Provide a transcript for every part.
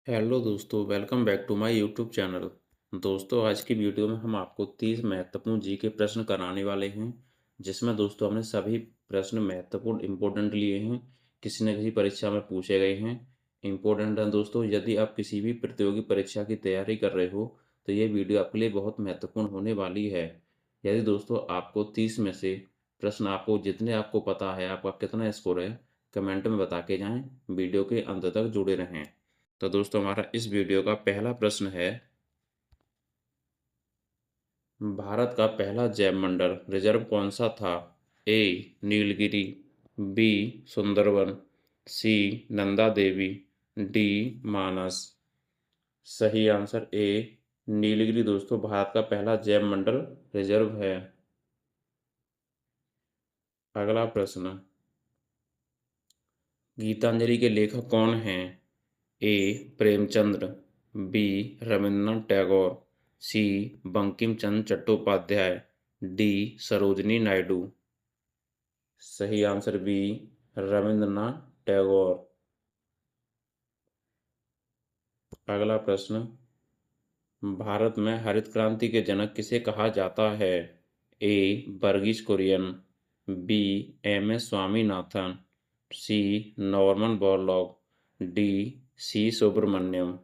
Hello दोस्तों, welcome back to my YouTube channel. दोस्तों, आज की वीडियो में हम आपको 30 महत्वपूर्ण जीके प्रश्न कराने वाले हैं, जिसमें दोस्तों हमने सभी प्रश्न महत्वपूर्ण इम्पोर्टेंट लिए हैं। किसी न किसी परीक्षा में पूछे गए हैं। इम्पोर्टेंट हैं दोस्तों। यदि आप किसी भी प्रतियोगी परीक्षा की तैयारी कर रहे हो, तो ये वीडियो आपके लिए बहुत महत्वपूर्ण होने वाली है। यदि दोस्तों आपको 30 में से प्रश्न आपको जितने आपको पता है, आपका कितना स्कोर है, कमेंट में बता के जाएँ। वीडियो के अंत तक जुड़े रहें। तो दोस्तों, हमारा इस वीडियो का पहला प्रश्न है, भारत का पहला जैव मंडल रिजर्व कौन सा था? ए नीलगिरी, बी सुंदरवन, सी नंदा देवी, डी मानस। सही आंसर ए नीलगिरी दोस्तों भारत का पहला जैव मंडल रिजर्व है। अगला प्रश्न, गीतांजलि के लेखक कौन हैं? ए प्रेमचंद्र, बी रविन्द्रनाथ टैगोर, सी बंकिम चंद्र चट्टोपाध्याय, डी सरोजिनी नायडू। सही आंसर बी रविन्द्रनाथ टैगोर। अगला प्रश्न, भारत में हरित क्रांति के जनक किसे कहा जाता है? A Verghese Kurien, B M S Swaminathan, C Norman Borlaug, D C Subramaniam.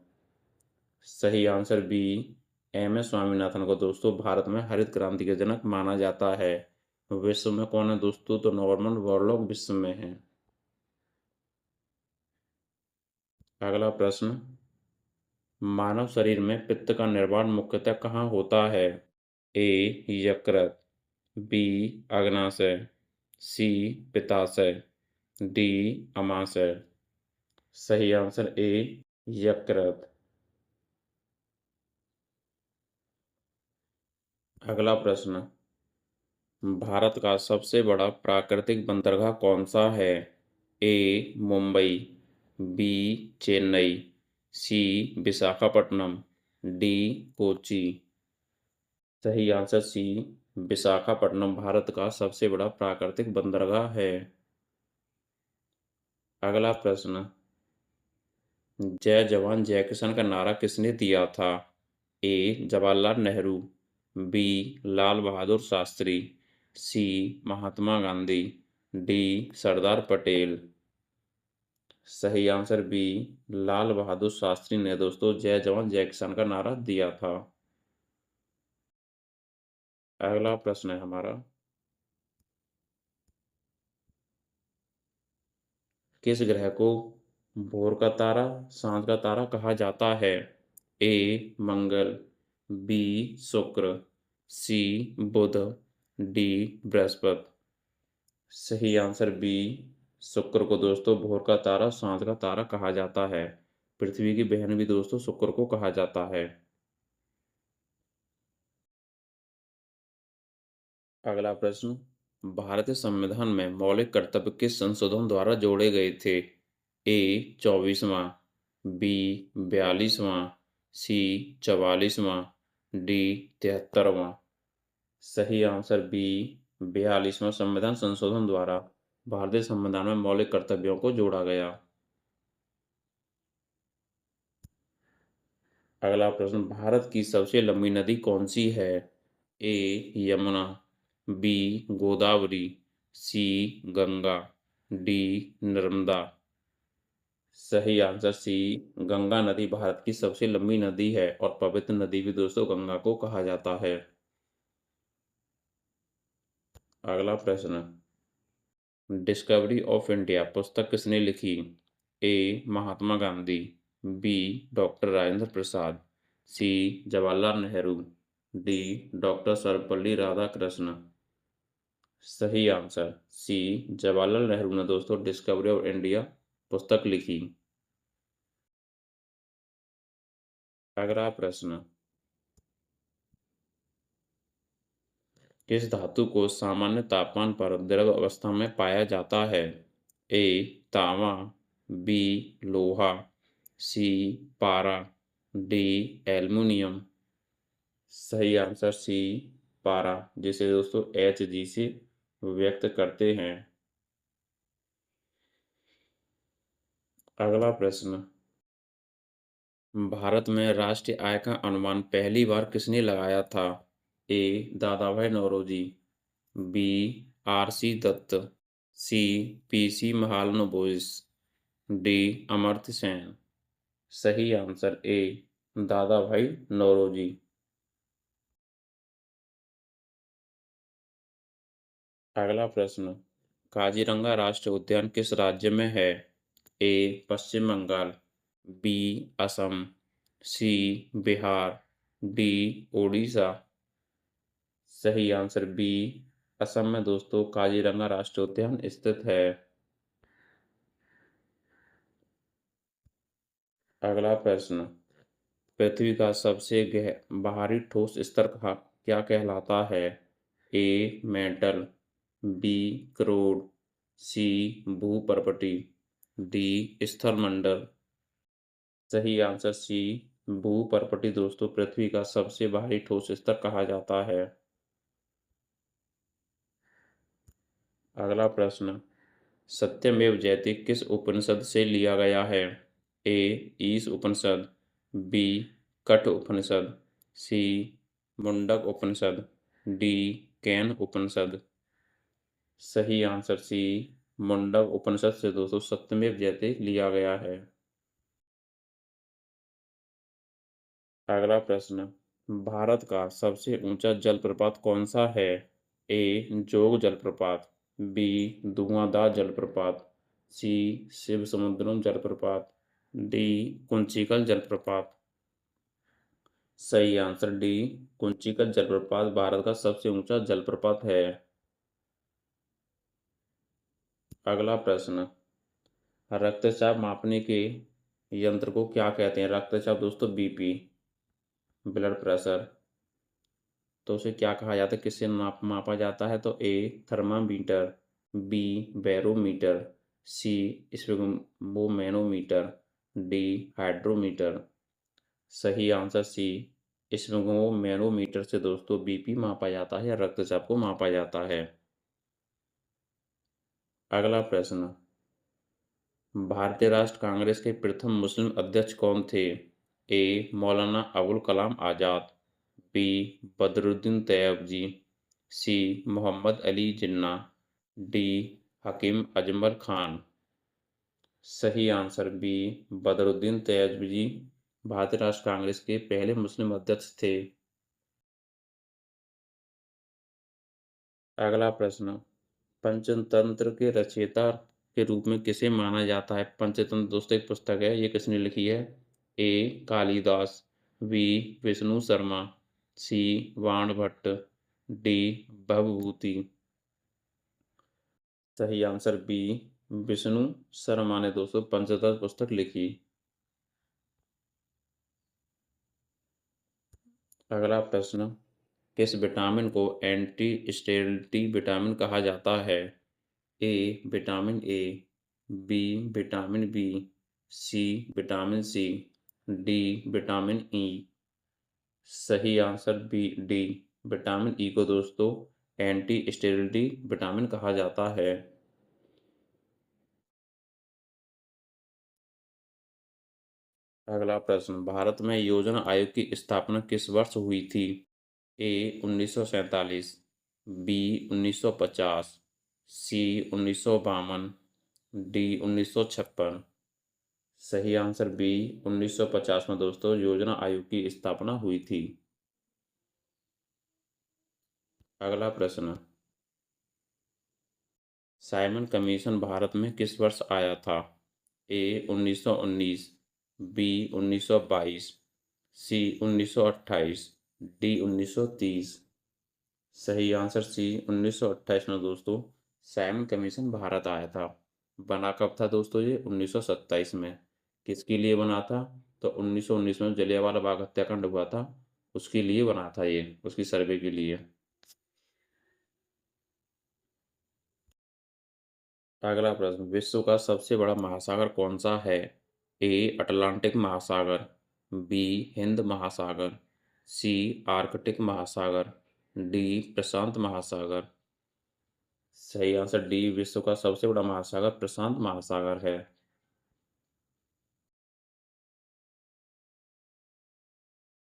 सही answer B M S Swaminathan को दोस्तों भारत में हरित क्रांति के जनक माना जाता है। विश्व में कौन है दोस्तों? तो नॉर्मन बोरलॉग विश्व में है। अगला प्रश्न, मानव शरीर में पित्त का निर्माण मुख्यतः कहाँ होता है? ए यकृत, बी अग्नाशय, सी पित्ताशय, डी अमाशय। सही आंसर ए यकृत। अगला प्रश्न, भारत का सबसे बड़ा प्राकृतिक बंदरगाह कौन सा है? ए मुंबई, बी चेन्नई, सी विशाखापट्टनम, डी कोची। सही आंसर सी विशाखापट्टनम भारत का सबसे बड़ा प्राकृतिक बंदरगाह है। अगला प्रश्न, जय जवान जय किसान का नारा किसने दिया था? ए जवाहरलाल नेहरू, बी लाल बहादुर शास्त्री, सी महात्मा गांधी, डी सरदार पटेल। सही आंसर बी लाल बहादुर शास्त्री ने दोस्तों जय जवान जय किसान का नारा दिया था। अगला प्रश्न है हमारा, किस ग्रह को भोर का तारा, सांझ का तारा कहा जाता है? ए मंगल, बी शुक्र, सी बुध, डी बृहस्पति। सही आंसर बी शुक्र को दोस्तों भोर का तारा, सांझ का तारा कहा जाता है। पृथ्वी की बहन भी दोस्तों शुक्र को कहा जाता है। अगला प्रश्न, भारतीय संविधान में मौलिक कर्तव्य किस संशोधन द्वारा जोड़े गए थे? ए 24वां, बी 42वां, सी 44वां, डी 73वां। सही आंसर बी 42वां संविधान संशोधन द्वारा भारतीय संविधान में मौलिक कर्तव्यों को जोड़ा गया। अगला प्रश्न, भारत की सबसे लंबी नदी कौन सी है? ए यमुना, बी गोदावरी, सी गंगा, डी नर्मदा। सही आंसर सी गंगा नदी भारत की सबसे लंबी नदी है और पवित्र नदी भी दोस्तों गंगा को कहा जाता है। अगला प्रश्न, डिस्कवरी ऑफ इंडिया पुस्तक किसने लिखी? ए महात्मा गांधी, बी डॉक्टर राजेंद्र प्रसाद, सी जवाहरलाल नेहरू, डी डॉक्टर सर्वपल्ली राधाकृष्ण। सही आंसर सी जवाहरलाल नेहरू ने दोस्तों डिस्कवरी ऑफ इंडिया पुस्तक लिखी। अगला प्रश्न, किस धातु को सामान्य तापमान पर द्रव अवस्था में पाया जाता है? ए तांबा, बी लोहा, सी पारा, डी एल्युमिनियम। सही आंसर सी पारा, जिसे दोस्तों एच जी से व्यक्त करते हैं। अगला प्रश्न, भारत में राष्ट्रीय आय का अनुमान पहली बार किसने लगाया था? ए. दादाभाई नौरोजी, बी. आर.सी. दत्त, सी. पी.सी. महालनोबिस, डी. अमर्त्य सेन। सही आंसर ए. दादाभाई नौरोजी। अगला प्रश्न, काजीरंगा राष्ट्रीय उद्यान किस राज्य में है? ए. पश्चिम बंगाल, बी. असम, सी. बिहार, डी. ओडिशा। सही आंसर बी. असम में दोस्तों काजीरंगा राष्ट्रीय उद्यान स्थित है। अगला प्रश्न, पृथ्वी का सबसे बाहरी ठोस स्तर क्या कहलाता है? ए. Mantle, B. क्रोड, सी. भूपर्पटी, डी. स्थलमंडल। सही आंसर सी. भूपर्पटी दोस्तों पृथ्वी का सबसे बाहरी ठोस स्तर कहा जाता है। अगला प्रश्न, सत्यमेव जयते किस उपनिषद से लिया गया है? ए. ईश उपनिषद, बी. कठ उपनिषद, सी. मुंडक उपनिषद, डी. कैन उपनिषद। सही आंसर सी. मुंडक उपनिषद से दोस्तों सत्यमेव जयते लिया गया है। अगला प्रश्न, भारत का सबसे ऊंचा जलप्रपात कौन सा है? ए. जोग जलप्रपात, बी. धुआंधार जलप्रपात, सी. शिवसमुद्रम जलप्रपात, डी. कुंचिकल जलप्रपात। सही आंसर डी. कुंचिकल जलप्रपात भारत का सबसे ऊंचा जलप्रपात है। अगला प्रश्न, रक्तचाप मापने के यंत्र को क्या कहते हैं? रक्तचाप दोस्तों बीपी, ब्लड प्रेशर, तो उसे क्या कहा जाता है, किससे मापा जाता है? तो A. Thermometer, B. Barometer, C. Sphygmomanometer, D. Hydrometer. सही आंसर सी. स्फिग्मोमैनोमीटर से दोस्तों बीपी मापा जाता है या रक्तचाप को मापा जाता है। अगला प्रश्न, भारतीय राष्ट्र कांग्रेस के प्रथम मुस्लिम अध्यक्ष कौन थे? ए. मौलाना अबुल कलाम आज़ाद, बी. बदरुद्दीन तैयबजी, सी. मोहम्मद अली जिन्ना, डी. हकीम अजमल खान। सही आंसर बी. बदरुद्दीन तैयबजी भारतीय राष्ट्र कांग्रेस के पहले मुस्लिम अध्यक्ष थे। अगला प्रश्न, पंचतंत्र के रचयिता के रूप में किसे माना जाता है? पंचतंत्र दोस्तों एक पुस्तक है, ये किसने लिखी है? ए. कालिदास, बी. विष्णु शर्मा, सी. बाणभट्ट, डी. भवभूति। सही आंसर बी. विष्णु शर्मा ने दोस्तों पंचतंत्र पुस्तक लिखी। अगला प्रश्न, किस विटामिन को एंटी स्टेरिलिटी विटामिन कहा जाता है? A. Vitamin A, B. Vitamin B, C. Vitamin C, D. Vitamin E. सही answer B. D. Vitamin E को दोस्तों एंटी स्टेरिलिटी विटामिन कहा जाता है। अगला प्रश्न, भारत में योजना आयोग की स्थापना किस वर्ष हुई थी? ए. 1947, बी. 1950, सी. 1952, डी. 1956। सही आंसर बी. 1950 में दोस्तों योजना आयोग की स्थापना हुई थी। अगला प्रश्न, साइमन कमीशन भारत में किस वर्ष आया था? ए. 1919, बी. 1922, सी. 1928, डी. 1930। सही आंसर सी. 1928 में दोस्तों साइमन कमीशन भारत आया था। बना कब था दोस्तों ये? 1927 में। किसके लिए बना था? तो 1919 में जलियांवाला बाग हत्याकांड हुआ था, उसके लिए बना था ये, उसकी सर्वे के लिए। अगला प्रश्न, विश्व का सबसे बड़ा महासागर कौन सा है? ए. अटलांटिक महासागर, बी. हिंद महासागर, सी. आर्कटिक महासागर, डी. प्रशांत महासागर। सही आंसर डी. विश्व का सबसे बड़ा महासागर प्रशांत महासागर है।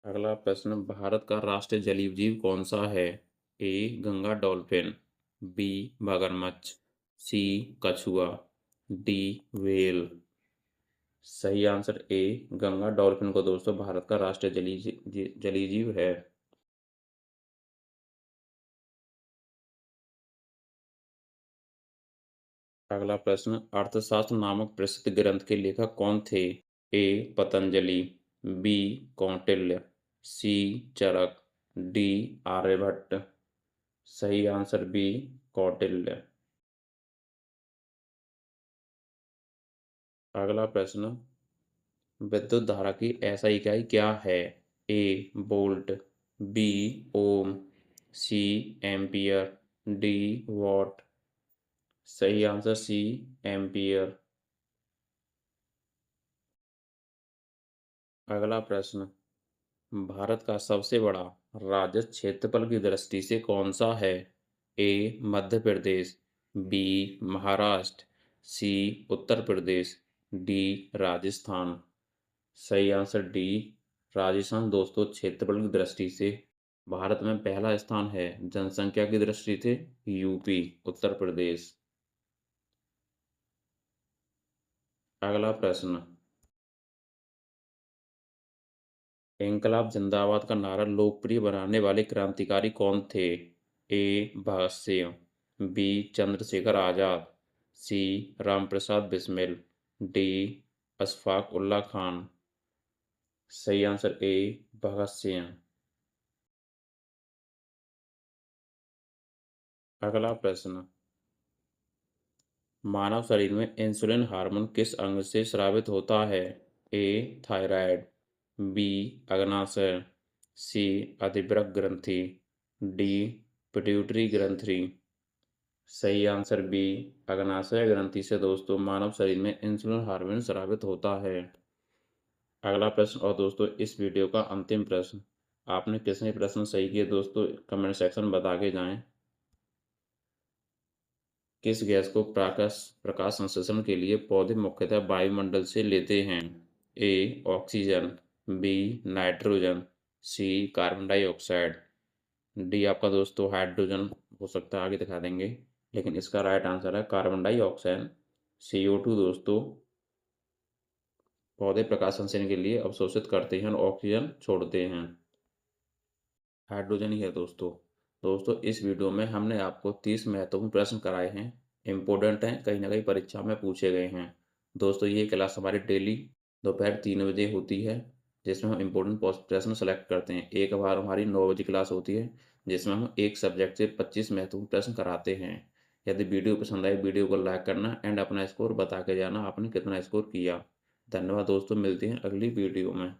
अगला प्रश्न, भारत का राष्ट्रीय जलीय जीव कौन सा है? ए गंगा डॉल्फिन, बी मगरमच्छ, सी कछुआ, डी व्हेल। सही आंसर ए गंगा डॉल्फिन को दोस्तों भारत का राष्ट्रीय जलीय जीव है। अगला प्रश्न, अर्थशास्त्र नामक प्रसिद्ध ग्रंथ के लेखक कौन थे? ए पतंजलि, बी कौटिल्य, सी चरक, डी आर्यभट्ट। सही आंसर बी कौटिल्य। अगला प्रश्न, विद्युत धारा की ऐसा इकाई क्या है? A volt, B ohm, C ampere, D watt. सही आंसर सी एम्पियर। अगला प्रश्न, भारत का सबसे बड़ा राजस्व क्षेत्रफल की दृष्टि से कौन सा है? ए मध्य प्रदेश, बी महाराष्ट्र, सी उत्तर प्रदेश, डी राजस्थान। सही आंसर डी राजस्थान दोस्तों क्षेत्रफल की दृष्टि से भारत में पहला स्थान है। जनसंख्या की दृष्टि से यूपी उत्तर प्रदेश। अगला प्रश्न, इनकलाब जिंदाबाद का नारा लोकप्रिय बनाने वाले क्रांतिकारी कौन थे? ए भगत सिंह, बी चंद्रशेखर आजाद, सी रामप्रसाद बिस्मिल, डी अशफाक उल्ला खान। सही आंसर ए भगत सिंह। अगला प्रश्न, मानव शरीर में इंसुलिन हार्मोन किस अंग से स्रावित होता है? ए थायराइड, बी अग्नाशय, सी अधिवृक्क ग्रंथि, डी पिट्यूटरी ग्रंथि। सही आंसर बी अग्नाशय ग्रंथि से दोस्तों मानव शरीर में इंसुलिन हार्मोन स्रावित होता है। अगला प्रश्न और दोस्तों इस वीडियो का अंतिम प्रश्न, आपने कितने प्रश्न सही किए दोस्तों कमेंट सेक्शन में बता के जाएं। किस गैस को प्रकाश संश्लेषण के लिए पौधे मुख्यतः वायुमंडल से लेते हैं? A oxygen, B nitrogen, C carbon dioxide, D आपका दोस्तों हाइड्रोजन हो सकता है, आगे दिखा देंगे, लेकिन इसका राइट आंसर है कार्बन डाइऑक्साइड। CO2 दोस्तों पौधे प्रकाश संश्लेषण के लिए अवशोषित करते हैं और ऑक्सीजन छोड़ते हैं। हाइड्रोजन ही है दोस्तों। दोस्तों इस वीडियो में हमने आपको 30 महत्वपूर्ण प्रश्न कराए हैं, इम्पोर्टेंट हैं, कहीं ना कहीं परीक्षा में पूछे गए हैं। दोस्तों ये क्लास हमारी डेली दोपहर 3 बजे होती है, जिसमें हम इम्पोर्टेंट प्रश्न सेलेक्ट करते हैं। एक बार हमारी 9 बजे क्लास होती है, जिसमें हम एक सब्जेक्ट से 25 महत्वपूर्ण प्रश्न कराते हैं। यदि वीडियो पसंद आए वीडियो को लाइक करना एंड अपना स्कोर बता के जाना आपने कितना स्कोर किया। धन्यवाद दोस्तों, मिलते हैं अगली वीडियो में।